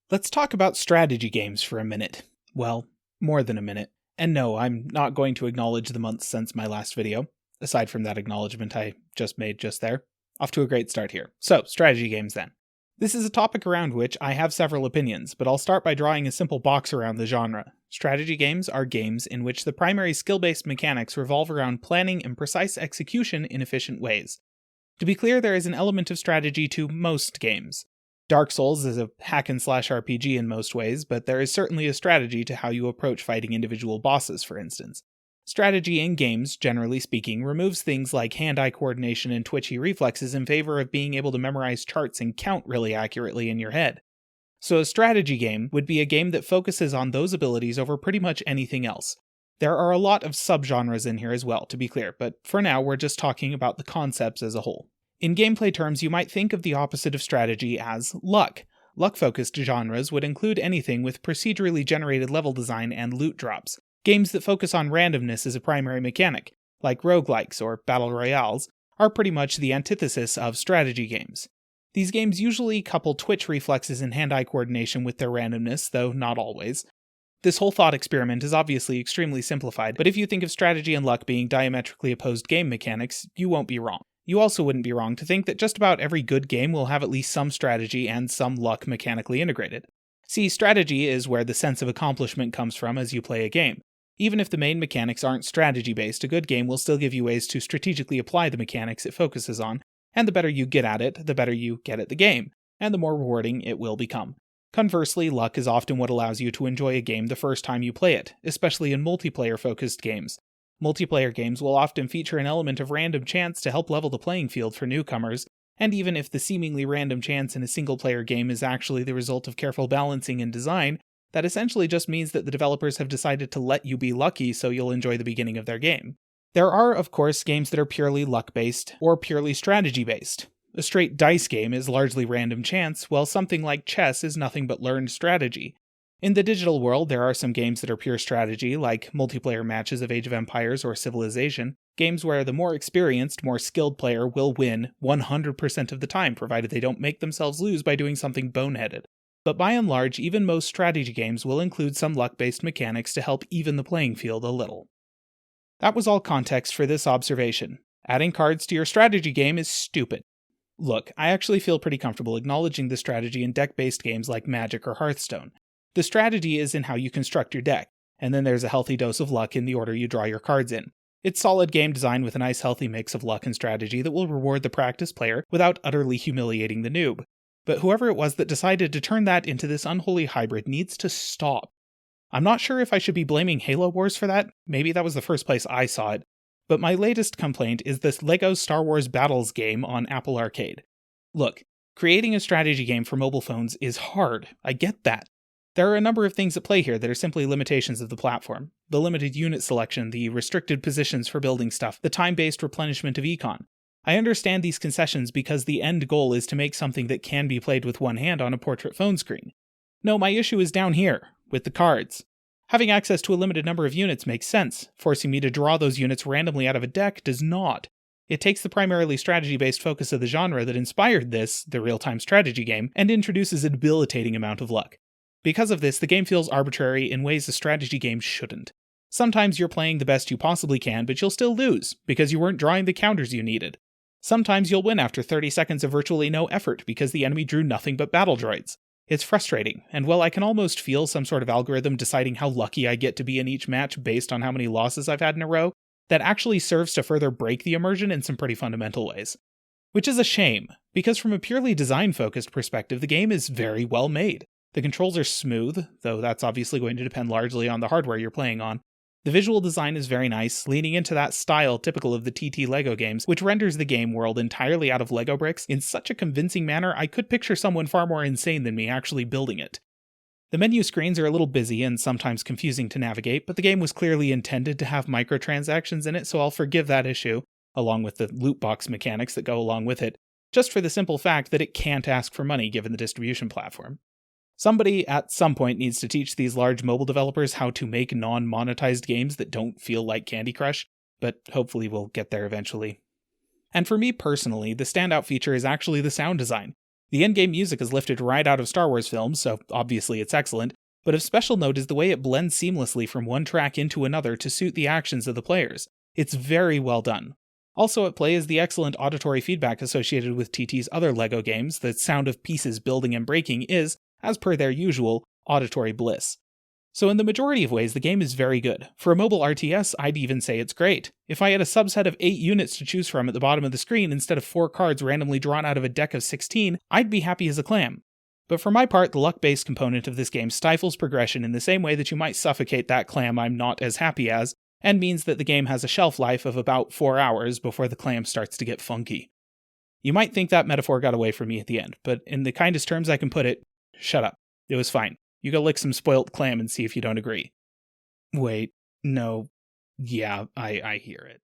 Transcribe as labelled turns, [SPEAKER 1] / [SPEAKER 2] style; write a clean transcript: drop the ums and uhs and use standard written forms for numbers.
[SPEAKER 1] Let's talk about strategy games for a minute. Well, more than a minute. And no, I'm not going to acknowledge the months since my last video, aside from that acknowledgement I just made just there. Off to a great start here. So, strategy games then. This is a topic around which I have several opinions, but I'll start by drawing a simple box around the genre. Strategy games are games in which the primary skill-based mechanics revolve around planning and precise execution in efficient ways. To be clear, there is an element of strategy to most games. Dark Souls is a hack-and-slash RPG in most ways, but there is certainly a strategy to how you approach fighting individual bosses, for instance. Strategy in games, generally speaking, removes things like hand-eye coordination and twitchy reflexes in favor of being able to memorize charts and count really accurately in your head. So a strategy game would be a game that focuses on those abilities over pretty much anything else. There are a lot of subgenres in here as well, to be clear, but for now we're just talking about the concepts as a whole. In gameplay terms, you might think of the opposite of strategy as luck. Luck-focused genres would include anything with procedurally generated level design and loot drops. Games that focus on randomness as a primary mechanic, like roguelikes or battle royales, are pretty much the antithesis of strategy games. These games usually couple twitch reflexes and hand-eye coordination with their randomness, though not always. This whole thought experiment is obviously extremely simplified, but if you think of strategy and luck being diametrically opposed game mechanics, you won't be wrong. You also wouldn't be wrong to think that just about every good game will have at least some strategy and some luck mechanically integrated. See, strategy is where the sense of accomplishment comes from as you play a game. Even if the main mechanics aren't strategy-based, a good game will still give you ways to strategically apply the mechanics it focuses on, and the better you get at it, the better you get at the game, and the more rewarding it will become. Conversely, luck is often what allows you to enjoy a game the first time you play it, especially in multiplayer-focused games. Multiplayer games will often feature an element of random chance to help level the playing field for newcomers, and even if the seemingly random chance in a single-player game is actually the result of careful balancing and design, that essentially just means that the developers have decided to let you be lucky so you'll enjoy the beginning of their game. There are, of course, games that are purely luck-based, or purely strategy-based. A straight dice game is largely random chance, while something like chess is nothing but learned strategy. In the digital world, there are some games that are pure strategy, like multiplayer matches of Age of Empires or Civilization, games where the more experienced, more skilled player will win 100% of the time, provided they don't make themselves lose by doing something boneheaded. But by and large, even most strategy games will include some luck-based mechanics to help even the playing field a little. That was all context for this observation. Adding cards to your strategy game is stupid. Look, I actually feel pretty comfortable acknowledging the strategy in deck-based games like Magic or Hearthstone. The strategy is in how you construct your deck, and then there's a healthy dose of luck in the order you draw your cards in. It's solid game design with a nice healthy mix of luck and strategy that will reward the practiced player without utterly humiliating the noob. But whoever it was that decided to turn that into this unholy hybrid needs to stop. I'm not sure if I should be blaming Halo Wars for that, maybe that was the first place I saw it, but my latest complaint is this LEGO Star Wars Battles game on Apple Arcade. Look, creating a strategy game for mobile phones is hard, I get that. There are a number of things at play here that are simply limitations of the platform. The limited unit selection, the restricted positions for building stuff, the time-based replenishment of econ. I understand these concessions because the end goal is to make something that can be played with one hand on a portrait phone screen. No, my issue is down here, with the cards. Having access to a limited number of units makes sense. Forcing me to draw those units randomly out of a deck does not. It takes the primarily strategy-based focus of the genre that inspired this, the real-time strategy game, and introduces a debilitating amount of luck. Because of this, the game feels arbitrary in ways a strategy game shouldn't. Sometimes you're playing the best you possibly can, but you'll still lose, because you weren't drawing the counters you needed. Sometimes you'll win after 30 seconds of virtually no effort, because the enemy drew nothing but battle droids. It's frustrating, and while I can almost feel some sort of algorithm deciding how lucky I get to be in each match based on how many losses I've had in a row, that actually serves to further break the immersion in some pretty fundamental ways. Which is a shame, because from a purely design-focused perspective, the game is very well made. The controls are smooth, though that's obviously going to depend largely on the hardware you're playing on. The visual design is very nice, leaning into that style typical of the TT LEGO games, which renders the game world entirely out of LEGO bricks in such a convincing manner I could picture someone far more insane than me actually building it. The menu screens are a little busy and sometimes confusing to navigate, but the game was clearly intended to have microtransactions in it, so I'll forgive that issue, along with the loot box mechanics that go along with it, just for the simple fact that it can't ask for money given the distribution platform. Somebody at some point needs to teach these large mobile developers how to make non-monetized games that don't feel like Candy Crush, but hopefully we'll get there eventually. And for me personally, the standout feature is actually the sound design. The in-game music is lifted right out of Star Wars films, so obviously it's excellent, but of special note is the way it blends seamlessly from one track into another to suit the actions of the players. It's very well done. Also at play is the excellent auditory feedback associated with TT's other LEGO games. The sound of pieces building and breaking is, as per their usual, auditory bliss. So in the majority of ways, the game is very good. For a mobile RTS, I'd even say it's great. If I had a subset of 8 units to choose from at the bottom of the screen instead of 4 cards randomly drawn out of a deck of 16, I'd be happy as a clam. But for my part, the luck-based component of this game stifles progression in the same way that you might suffocate that clam I'm not as happy as, and means that the game has a shelf life of about 4 hours before the clam starts to get funky. You might think that metaphor got away from me at the end, but in the kindest terms I can put it, shut up. It was fine. You go lick some spoilt clam and see if you don't agree. Wait, no. Yeah, I hear it.